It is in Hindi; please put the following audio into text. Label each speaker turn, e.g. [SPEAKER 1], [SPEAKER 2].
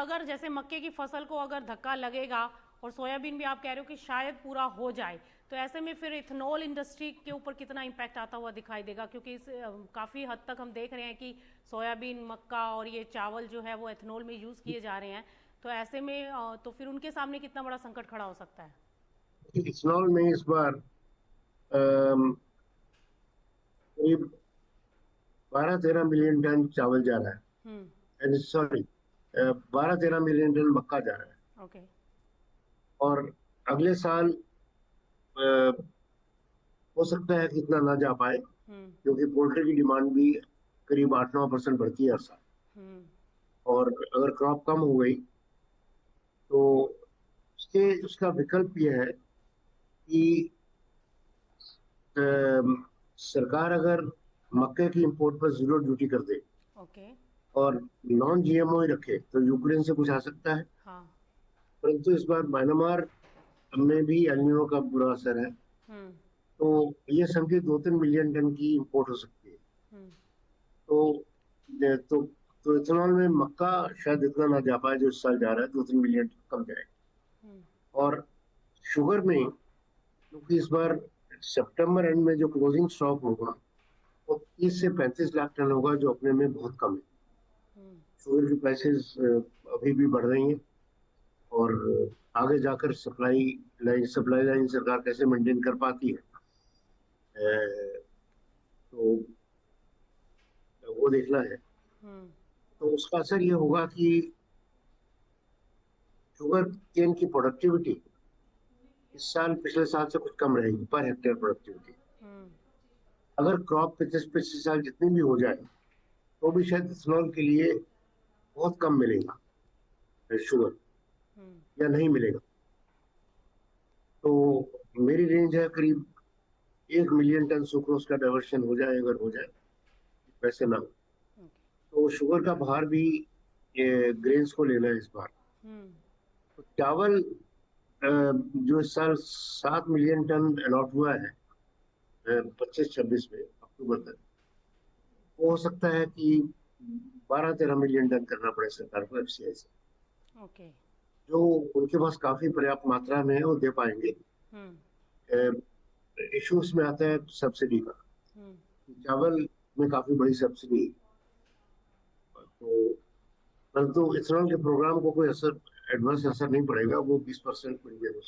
[SPEAKER 1] अगर जैसे मक्के की फसल को अगर धक्का लगेगा और सोयाबीन भी आप कह रहे हो कि शायद पूरा हो जाए, तो ऐसे में फिर इथेनॉल इंडस्ट्री के ऊपर कितना इम्पैक्ट आता हुआ दिखाई देगा? क्योंकि इस काफ़ी हद तक हम देख रहे हैं कि सोयाबीन, मक्का और ये चावल जो है वो एथेनॉल में यूज़ किए जा रहे हैं। तो ऐसे में तो फिर उनके सामने कितना बड़ा संकट खड़ा हो सकता है?
[SPEAKER 2] इथेनॉल में इस बार करीब 12-13 मिलियन टन चावल जा रहा
[SPEAKER 1] हम्म।
[SPEAKER 2] है, सॉरी, 12-13 मिलियन टन मक्का जा रहा है।
[SPEAKER 1] ओके।
[SPEAKER 2] और अगले साल अ, हो सकता है कि इतना ना जा पाए,
[SPEAKER 1] हम्म।
[SPEAKER 2] क्योंकि पोल्ट्री की डिमांड भी करीब 8-9% बढ़ती है हर साल।
[SPEAKER 1] हम्म।
[SPEAKER 2] और अगर क्रॉप कम हो गई तो उसका विकल्प यह है कि अ, सरकार अगर मक्के की इंपोर्ट पर जीरो ड्यूटी कर दे
[SPEAKER 1] ओके।
[SPEAKER 2] और नॉन जीएमओ ही रखे तो यूक्रेन से कुछ आ सकता है।
[SPEAKER 1] हाँ।
[SPEAKER 2] परंतु इस बार म्यांमार में भी एल नीनो का बुरा असर है।
[SPEAKER 1] हम्म।
[SPEAKER 2] तो ये समझिए 2-3 मिलियन टन की इंपोर्ट हो सकती है।
[SPEAKER 1] हम्म।
[SPEAKER 2] तो तो तो इथेनॉल में मक्का शायद इतना ना जा पाए जो इस साल जा रहा है, 2-3 मिलियन टन कम जाए।
[SPEAKER 1] हम्म।
[SPEAKER 2] और शुगर में, क्योंकि इस बार सितंबर एंड में जो क्लोजिंग स्टॉक होगा वो 30 से 35 लाख टन होगा, जो अपने में बहुत कम है।
[SPEAKER 1] हम्म।
[SPEAKER 2] शुगर की प्राइसेस अभी भी बढ़ रही हैं। और आगे जाकर सप्लाई लाइन सरकार कैसे मेंटेन कर पाती है, तो वो देखना है।
[SPEAKER 1] हम्म।
[SPEAKER 2] तो उसका असर ये होगा कि शुगर केन की प्रोडक्टिविटी इस साल पिछले साल से कुछ कम रहेगी, पर हेक्टेयर प्रोडक्टिविटी।
[SPEAKER 1] हम्म।
[SPEAKER 2] अगर क्रॉप पिछले पिछले साल जितनी भी हो जाए तो भी शायद इथेनॉल के लिए बहुत कम मिलेगा शुगर,
[SPEAKER 1] हम्म।
[SPEAKER 2] या नहीं मिलेगा। तो मेरी रेंज है करीब 1 मिलियन टन सुक्रोज का डाइवर्शन हो जाए, अगर हो जाए, वैसे ना हो।
[SPEAKER 1] ओके।
[SPEAKER 2] तो शुगर का भार भी ये ग्रेन्स को लेना है इस बार।
[SPEAKER 1] हम्म।
[SPEAKER 2] तो चावल जो इस साल 7 मिलियन टन अलॉट हुआ है 25-26 में अक्टूबर तक, वो हो सकता है कि 12-13 मिलियन टन करना पड़े सरकार को एफसीआई से।
[SPEAKER 1] ओके।
[SPEAKER 2] जो उनके पास काफी पर्याप्त मात्रा में है वो दे पाएंगे।
[SPEAKER 1] हम्म।
[SPEAKER 2] इश्यूज में आता है सब्सिडी का।
[SPEAKER 1] हम्म।
[SPEAKER 2] चावल में काफी बड़ी सब्सिडी है। तो परंतु इथेनॉल के प्रोग्राम को कोई असर, एडवर्स असर नहीं पड़ेगा, वो 20% मिल गया।